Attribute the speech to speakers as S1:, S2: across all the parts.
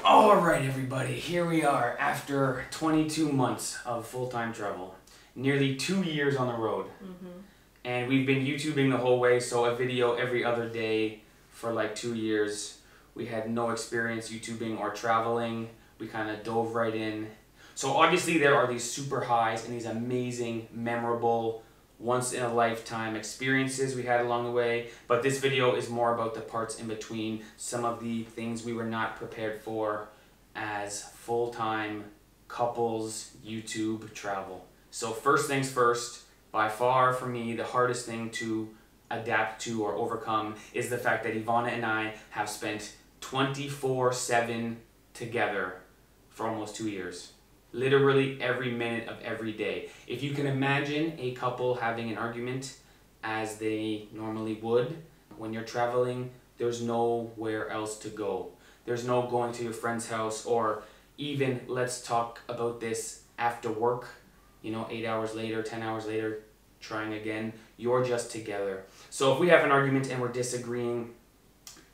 S1: Alright everybody, here we are after 22 months of full-time travel. Nearly 2 years on the road. And we've been YouTubing the whole way, so a video every other day for like 2 years. We had no experience YouTubing or traveling. We kind of dove right in. So obviously there are these super highs and these amazing, memorable, once-in-a-lifetime experiences we had along the way, but this video is more about the parts in between, some of the things we were not prepared for as full-time couples YouTube travel. So first things first, by far for me the hardest thing to adapt to or overcome is the fact that Ivana and I have spent 24/7 together for almost 2 years. Literally every minute of every day. If you can imagine a couple having an argument as they normally would, when you're traveling, there's nowhere else to go. There's no going to your friend's house or even let's talk about this after work, 8 hours later, 10 hours later, trying again. You're just together. So if we have an argument and we're disagreeing,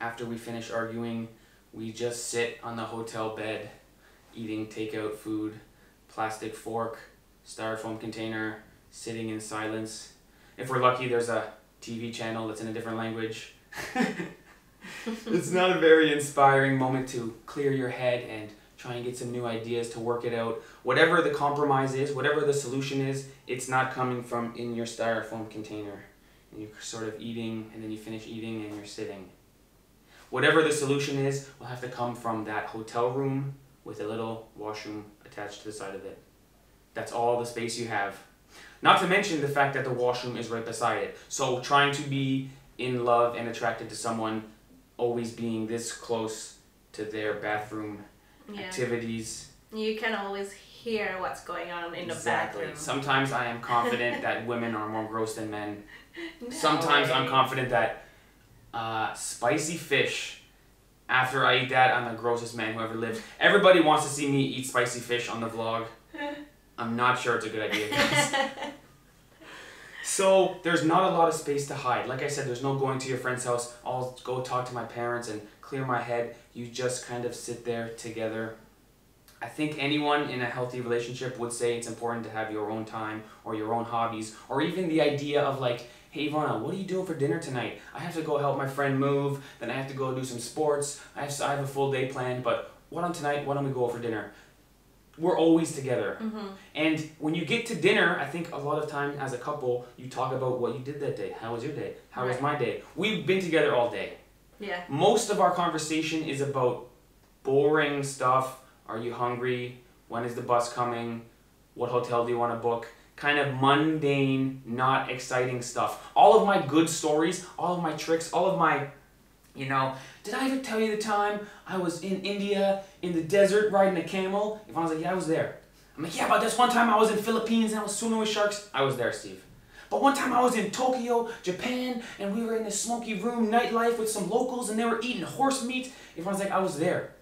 S1: after we finish arguing, we just sit on the hotel bed, eating takeout food, plastic fork, styrofoam container, sitting in silence. If we're lucky, there's a TV channel that's in a different language. It's not a very inspiring moment to clear your head and try and get some new ideas to work it out. Whatever the compromise is, whatever the solution is, it's not coming from in your styrofoam container. And you're sort of eating, and then you finish eating and you're sitting. Whatever the solution is, will have to come from that hotel room with a little washroom attached to the side of it. That's all the space you have. Not to mention the fact that the washroom is right beside it. So trying to be in love and attracted to someone, always being this close to their bathroom activities.
S2: You can always hear what's going on in the
S1: Exactly.
S2: bathroom.
S1: Sometimes I am confident that women are more gross than men.
S2: No
S1: Sometimes
S2: way.
S1: I'm confident that spicy fish, after I eat that, I'm the grossest man who ever lived. Everybody wants to see me eat spicy fish on the vlog. I'm not sure it's a good idea, guys. So there's not a lot of space to hide. Like I said, there's no going to your friend's house. I'll go talk to my parents and clear my head. You just kind of sit there together. I think anyone in a healthy relationship would say it's important to have your own time or your own hobbies, or even the idea of like, hey Ivana, what are you doing for dinner tonight? I have to go help my friend move, then I have to go do some sports. I have a full day planned, but why don't we go out for dinner? We're always together. And when you get to dinner, I think a lot of time as a couple, you talk about what you did that day. How was your day? How was my day? We've been together all day.
S2: Yeah.
S1: Most of our conversation is about boring stuff. Are you hungry? When is the bus coming? What hotel do you want to book? Kind of mundane, not exciting stuff. All of my good stories, all of my tricks, all of my, did I ever tell you the time I was in India, in the desert, riding a camel? Ivana's like, yeah, I was there. I'm like, yeah, but this one time I was in Philippines and I was swimming with sharks. I was there, Steve. But one time I was in Tokyo, Japan, and we were in this smoky room, nightlife with some locals, and they were eating horse meat. Ivana's like, I was there.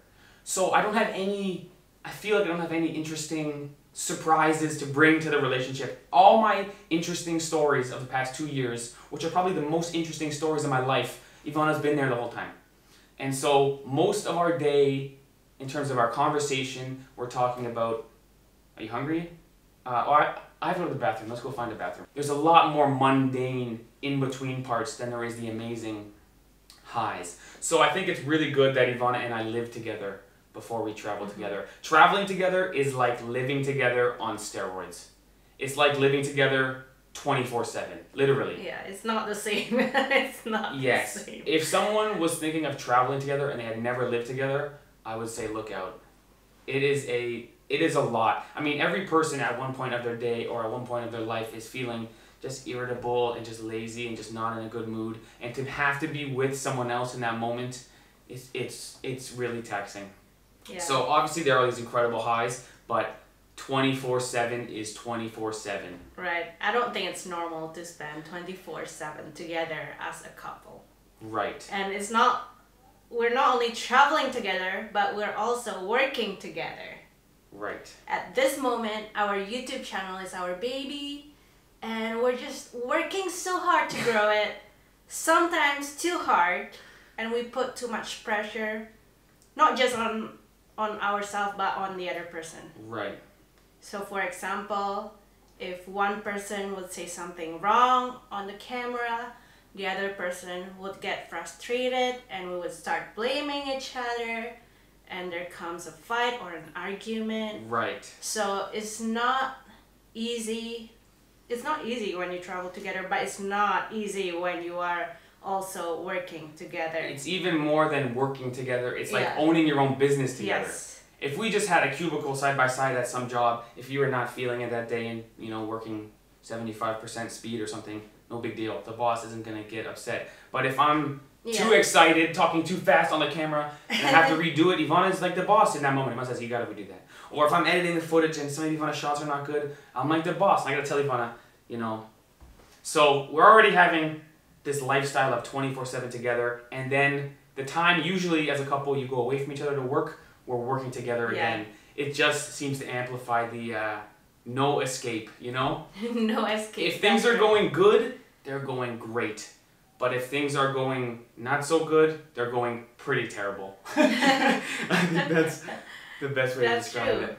S1: So I feel like I don't have any interesting surprises to bring to the relationship. All my interesting stories of the past 2 years, which are probably the most interesting stories of my life, Ivana's been there the whole time. And so most of our day, in terms of our conversation, we're talking about, are you hungry? I have to go to the bathroom. Let's go find a bathroom. There's a lot more mundane in-between parts than there is the amazing highs. So I think it's really good that Ivana and I live together before we travel together. Traveling together is like living together on steroids. It's like living together 24/7, literally.
S2: Yeah, it's not the same. It's not the same.
S1: If someone was thinking of traveling together and they had never lived together, I would say look out. It is a lot. I mean, every person at one point of their day or at one point of their life is feeling just irritable and just lazy and just not in a good mood. And to have to be with someone else in that moment, it's really taxing.
S2: Yeah.
S1: So obviously there are these incredible highs, but 24/7 is 24/7.
S2: Right. I don't think it's normal to spend 24/7 together as a couple.
S1: Right.
S2: And we're not only traveling together, but we're also working together.
S1: Right.
S2: At this moment, our YouTube channel is our baby, and we're just working so hard to grow it, sometimes too hard, and we put too much pressure, not just on on ourselves but on the other person.
S1: Right.
S2: So for example, if one person would say something wrong on the camera, the other person would get frustrated and we would start blaming each other, and there comes a fight or an argument.
S1: Right.
S2: So it's not easy. It's not easy when you travel together, but it's not easy when you are also working together.
S1: It's even more than working together. It's like
S2: Yeah.
S1: owning your own business together.
S2: Yes.
S1: If we just had a cubicle side by side at some job, if you were not feeling it that day and, you know, working 75% speed or something, no big deal. The boss isn't going to get upset. But if I'm too excited, talking too fast on the camera, and I have to redo it, Ivana's like the boss in that moment. Ivana says, you got to redo that. Or if I'm editing the footage and some of Ivana's shots are not good, I'm like the boss. I got to tell Ivana, you know. So we're already having this lifestyle of 24/7 together, and then the time usually as a couple you go away from each other to work, we're working together again. It just seems to amplify the no escape, you know?
S2: No escape.
S1: If things are going good, they're going great. But if things are going not so good, they're going pretty terrible. I think that's the best way to describe it.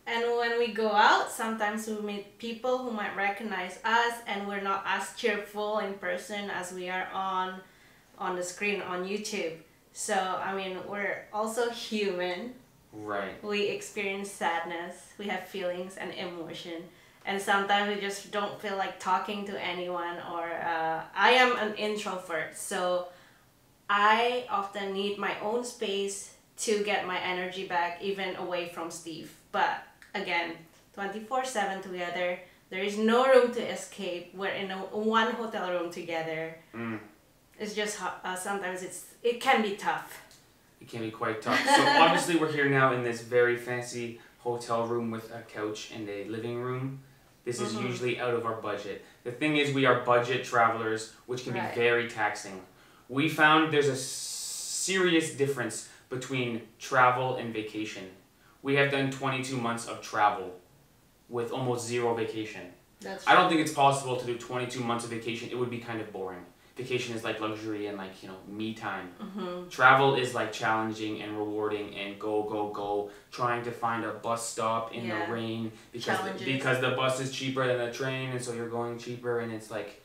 S2: And when we go out, sometimes we meet people who might recognize us, and we're not as cheerful in person as we are on the screen on YouTube. So, I mean, we're also human.
S1: Right.
S2: We experience sadness, we have feelings and emotion, and sometimes we just don't feel like talking to anyone, or I am an introvert, so I often need my own space to get my energy back, even away from Steve. But again, 24/7 together, there is no room to escape. We're in one hotel room together. It's just sometimes it can be tough.
S1: It can be quite tough. So obviously we're here now in this very fancy hotel room with a couch and a living room. This is usually out of our budget. The thing is, we are budget travelers, which can be very taxing. We found there's a serious difference between travel and vacation. We have done 22 months of travel with almost zero vacation. I don't think it's possible to do 22 months of vacation. It would be kind of boring. Vacation is like luxury and like, you know, me time. Travel is like challenging and rewarding and go, trying to find a bus stop in the rain because the bus is cheaper than the train, and so you're going cheaper, and it's like,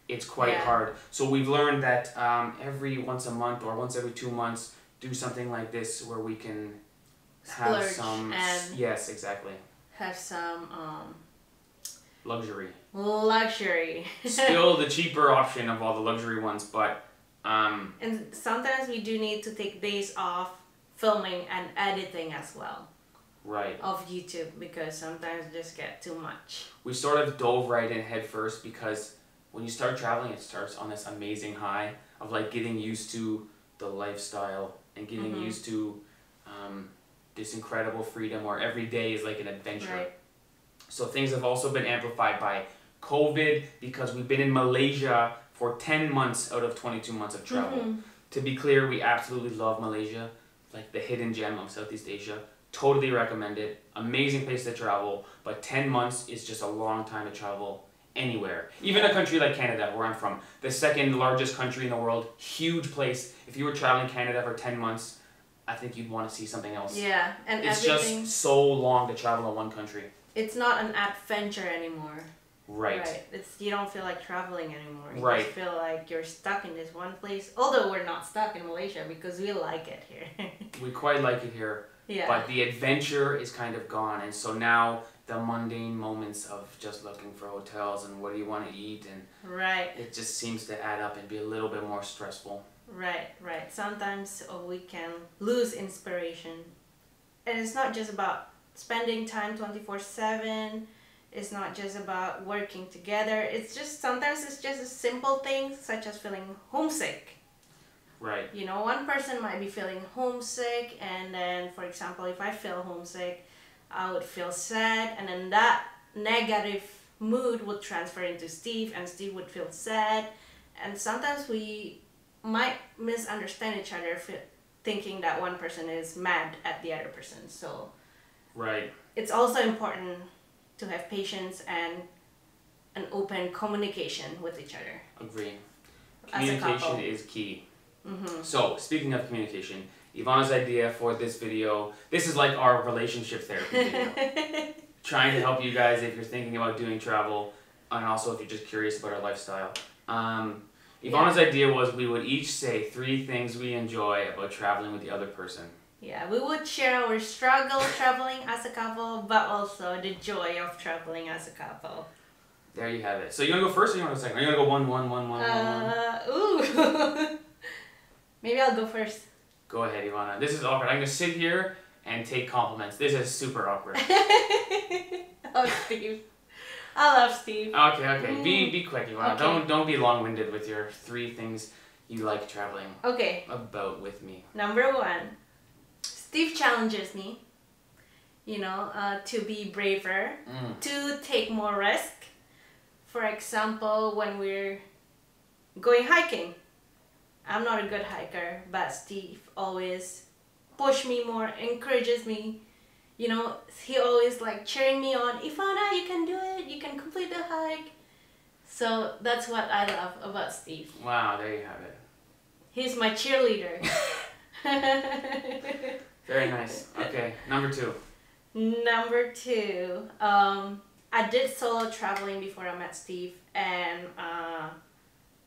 S1: it's quite hard. So we've learned that every once a month or once every 2 months, do something like this where we can have some, yes, exactly.
S2: Have some
S1: luxury.
S2: Still
S1: the cheaper option of all the luxury ones, but
S2: and sometimes we do need to take days off filming and editing as well.
S1: Right.
S2: Of YouTube, because sometimes just get too much.
S1: We sort of dove right in head first, because when you start traveling, it starts on this amazing high of like getting used to the lifestyle and getting used to this incredible freedom where every day is like an adventure.
S2: Right.
S1: So things have also been amplified by COVID, because we've been in Malaysia for 10 months out of 22 months of travel. To be clear, we absolutely love Malaysia, like the hidden gem of Southeast Asia. Totally recommend it. Amazing place to travel, but 10 months is just a long time to travel anywhere. Even a country like Canada, where I'm from, the second largest country in the world, huge place. If you were traveling Canada for 10 months, I think you'd want to see something else.
S2: Yeah, and
S1: it's just so long to travel in one country.
S2: It's not an adventure anymore.
S1: Right.
S2: It's, you don't feel like traveling anymore. You
S1: right.
S2: just feel like you're stuck in this one place. Although we're not stuck in Malaysia, because we like it here.
S1: We quite like it here.
S2: Yeah.
S1: But the adventure is kind of gone, and so now the mundane moments of just looking for hotels and what do you want to eat, and it just seems to add up and be a little bit more stressful. Right.
S2: Sometimes we can lose inspiration. And it's not just about spending time 24/7. It's not just about working together. It's just, sometimes it's just a simple things such as feeling homesick.
S1: Right.
S2: You know, one person might be feeling homesick, and then, for example, if I feel homesick, I would feel sad, and then that negative mood would transfer into Steve, and Steve would feel sad. And sometimes we might misunderstand each other, thinking that one person is mad at the other person. So it's also important to have patience and an open communication with each other.
S1: Agree. Communication is key. So, speaking of communication, Ivana's idea for this video. This is like our relationship therapy video. Trying to help you guys if you're thinking about doing travel, and also if you're just curious about our lifestyle. Ivana's idea was we would each say 3 things we enjoy about traveling with the other person.
S2: Yeah, we would share our struggle traveling as a couple, but also the joy of traveling as a couple.
S1: There you have it. So you want to go first or you want to go second? Are you going to go 1, 1, 1, 1, 1, 1?
S2: Ooh. Maybe I'll go first.
S1: Go ahead, Ivana. This is awkward. I'm going to sit here and take compliments. This is super awkward.
S2: Oh, Steve. I love Steve.
S1: Okay. Be quick, Ivana.
S2: Okay.
S1: Don't be long-winded with your 3 things you like traveling
S2: about
S1: with me.
S2: Number 1. Steve challenges me, to be braver, to take more risk. For example, when we're going hiking. I'm not a good hiker, but Steve always pushes me more, encourages me. He always cheering me on. Ivana, you can do it. You can complete the hike. So that's what I love about Steve.
S1: Wow, there you have it.
S2: He's my cheerleader.
S1: Very nice. Okay, number 2.
S2: Number 2. I did solo traveling before I met Steve, and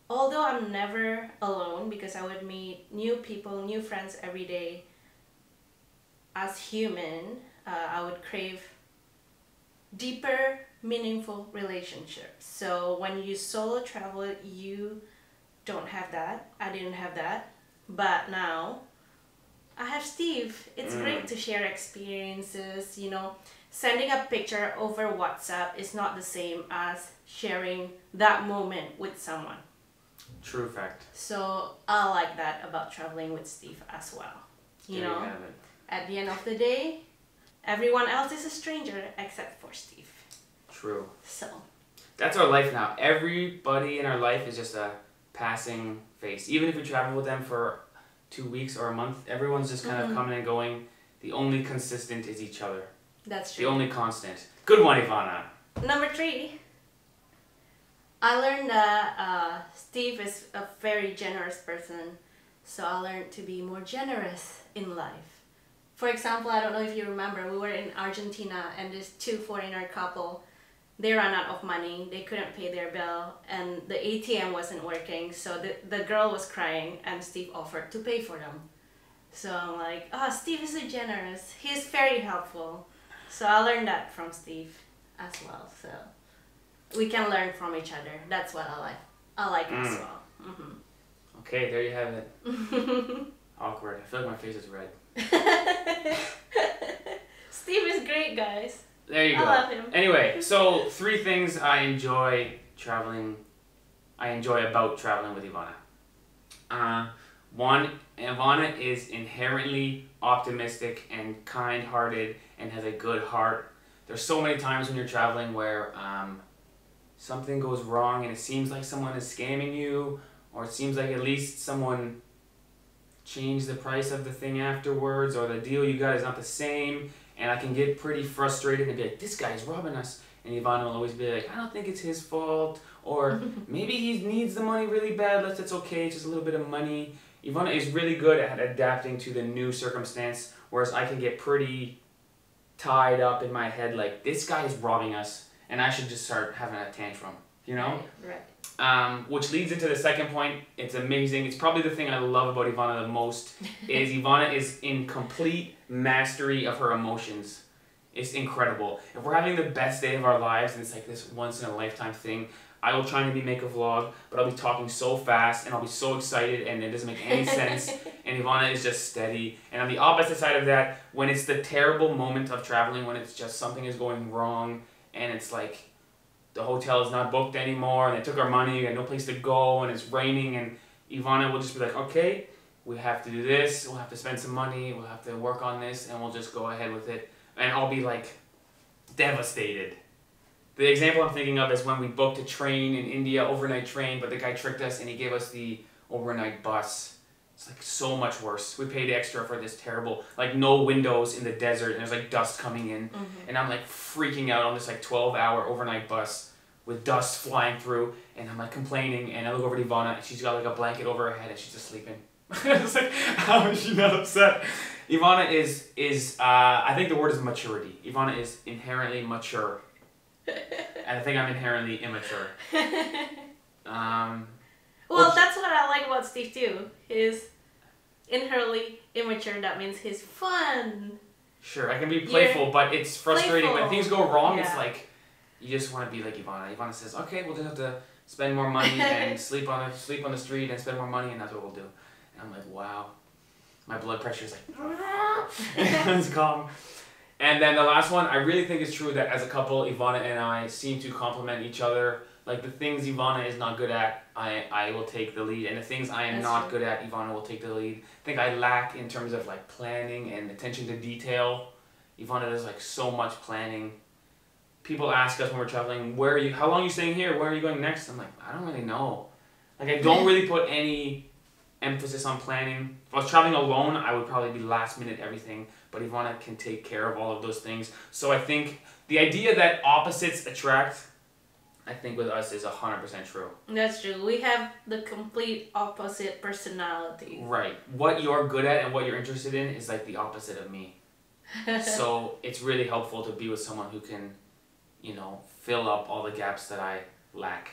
S2: although I'm never alone because I would meet new people, new friends every day, as human, I would crave deeper, meaningful relationships. So when you solo travel, you don't have that. I didn't have that. But now, I have Steve. It's great to share experiences, Sending a picture over WhatsApp is not the same as sharing that moment with someone.
S1: True fact.
S2: So I like that about traveling with Steve as well.
S1: You have it.
S2: At the end of the day, everyone else is a stranger except for Steve.
S1: True.
S2: So.
S1: That's our life now. Everybody in our life is just a passing face. Even if we travel with them for 2 weeks or a month, everyone's just kind of coming and going. The only consistent is each other.
S2: That's true.
S1: The only constant. Good one, Ivana.
S2: Number 3. I learned that Steve is a very generous person. So I learned to be more generous in life. For example, I don't know if you remember, we were in Argentina and this 2 foreigner couple, they ran out of money, they couldn't pay their bill, and the ATM wasn't working, so the girl was crying and Steve offered to pay for them. So I'm like, Steve is so generous, he's very helpful. So I learned that from Steve as well, so we can learn from each other. That's what I like. I like as well.
S1: Okay, there you have it. Awkward. I feel like my face is red.
S2: Steve is great, guys.
S1: There you go.
S2: I love him.
S1: Anyway, so 3 things I enjoy about traveling with Ivana. 1, Ivana is inherently optimistic and kind-hearted and has a good heart. There's so many times when you're traveling where something goes wrong and it seems like someone is scamming you, or it seems like at least someone changed the price of the thing afterwards, or the deal you got is not the same, and I can get pretty frustrated and be like, this guy's robbing us. And Ivana will always be like, I don't think it's his fault, or maybe he needs the money really bad, that's okay, it's just a little bit of money. Ivana is really good at adapting to the new circumstance, whereas I can get pretty tied up in my head like, this guy is robbing us, and I should just start having a tantrum,
S2: Right.
S1: Which leads into the second point. It's amazing. It's probably the thing I love about Ivana the most, is Ivana is in complete mastery of her emotions. It's incredible. If we're having the best day of our lives, and it's like this once-in-a-lifetime thing, I will try to make a vlog, but I'll be talking so fast, and I'll be so excited, and it doesn't make any sense, and Ivana is just steady. And on the opposite side of that, when it's the terrible moment of traveling, when it's just something is going wrong, and it's like, the hotel is not booked anymore, and they took our money, we got no place to go, and it's raining, and Ivana will just be like, okay, we have to do this, we'll have to spend some money, we'll have to work on this, and we'll just go ahead with it. And I'll be like, devastated. The example I'm thinking of is when we booked a train in India, overnight train, but the guy tricked us and he gave us the overnight bus. It's like so much worse. We paid extra for this terrible, like no windows in the desert, and there's like dust coming in, and I'm like freaking out on this like 12-hour overnight bus with dust flying through, and I'm like complaining, and I look over to Ivana, and she's got like a blanket over her head, and she's just sleeping. It's like, how is she not upset? Ivana is I think the word is maturity. Ivana is inherently mature. And I think I'm inherently immature.
S2: Well, that's what I like about Steve too. He's inherently immature. That means he's fun.
S1: Sure, I can be playful, but it's frustrating when things go wrong.
S2: Yeah.
S1: It's like you just want to be like Ivana. Ivana says, "Okay, we'll just have to spend more money and sleep on the street and spend more money, and that's what we'll do." And I'm like, wow, my blood pressure is like, it's calm. And then the last one, I really think it's true that as a couple, Ivana and I seem to complement each other. Like the things Ivana is not good at, I will take the lead, and the things I am not good at, Ivana will take the lead. I think I lack in terms of like planning and attention to detail. Ivana does like so much planning. People ask us when we're traveling, how long are you staying here? Where are you going next? I'm like, I don't really know. Like I don't really put any emphasis on planning. If I was traveling alone, I would probably be last minute everything, but Ivana can take care of all of those things. So I think the idea that opposites attract, I think with us is 100% true.
S2: That's true. We have the complete opposite personality.
S1: Right. What you're good at and what you're interested in is like the opposite of me. So it's really helpful to be with someone who can, fill up all the gaps that I lack.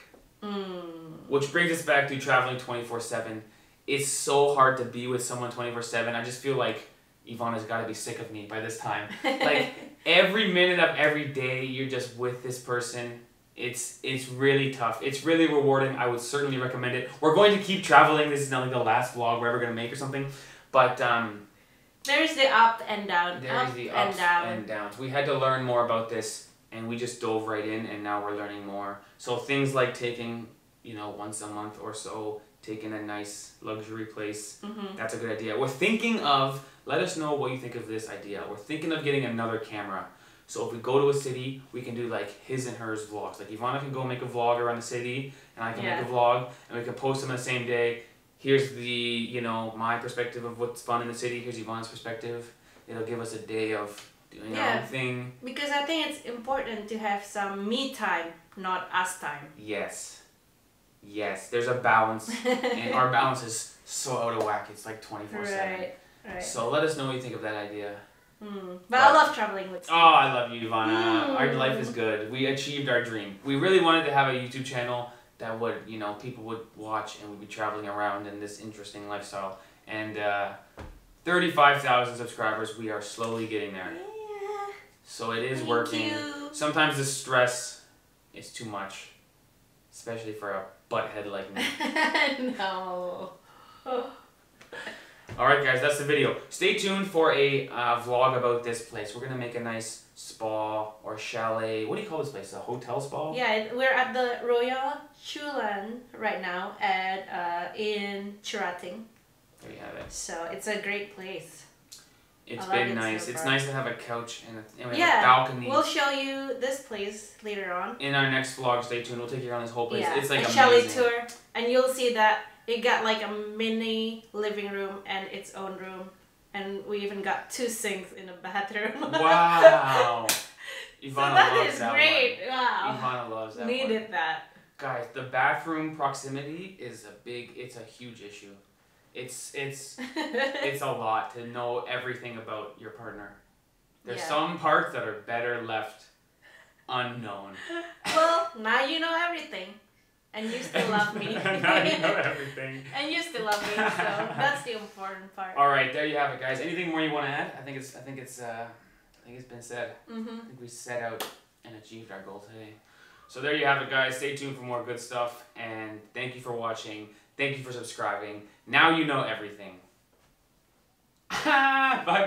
S1: Which brings us back to traveling 24/7. It's so hard to be with someone 24/7. I just feel like Ivana's got to be sick of me by this time. Like every minute of every day, you're just with this person. It's really tough. It's really rewarding. I would certainly recommend it. We're going to keep traveling. This is not like the last vlog we're ever going to make or something. But
S2: there's the up and down.
S1: There's the ups and downs. We had to learn more about this, and we just dove right in, and now we're learning more. So things like taking, once a month or so, taking a nice luxury place, that's a good idea. We're thinking of, let us know what you think of this idea. We're thinking of getting another camera. So if we go to a city, we can do like his and hers vlogs. Like Ivana can go make a vlog around the city, and I can make a vlog, and we can post them on the same day. Here's the, my perspective of what's fun in the city. Here's Ivana's perspective. It'll give us a day of doing our own thing.
S2: Because I think it's important to have some me time, not us time.
S1: Yes. Yes, there's a balance, and our balance is so out of whack. It's like 24/7.
S2: Right.
S1: So let us know what you think of that idea.
S2: But I love traveling with you.
S1: Oh, I love you, Ivana. Our life is good. We achieved our dream. We really wanted to have a YouTube channel that would, people would watch and we'd be traveling around in this interesting lifestyle. And 35,000 subscribers, we are slowly getting there.
S2: Yeah.
S1: So it is working. Sometimes the stress is too much, especially for a butthead like me.
S2: No.
S1: Alright guys, that's the video. Stay tuned for a vlog about this place. We're going to make a nice spa or chalet. What do you call this place? A hotel spa?
S2: Yeah, we're at the Royal Chulan right now in Chirating.
S1: There you have it.
S2: So it's a great place.
S1: It's been nice. It's nice to have a couch and we have a balcony.
S2: We'll show you this place later on.
S1: In our next vlog, stay tuned. We'll take you around this whole place.
S2: Yeah,
S1: it's like
S2: a chalet tour. And you'll see that it got like a mini living room and its own room. And we even got 2 sinks in a bathroom.
S1: Wow. Ivana
S2: loves that great.
S1: One.
S2: Wow.
S1: Ivana loves that
S2: Needed
S1: one.
S2: that.
S1: Guys, the bathroom proximity is it's a huge issue. It's a lot to know everything about your partner. There's some parts that are better left unknown.
S2: Well, now you know everything. And you still love me.
S1: Now you know everything.
S2: And you still love me, so that's the important part.
S1: All right, there you have it, guys. Anything more you want to add? I think it's been said. I think we set out and achieved our goal today. So there you have it, guys. Stay tuned for more good stuff, and thank you for watching. Thank you for subscribing. Now you know everything. Bye bye.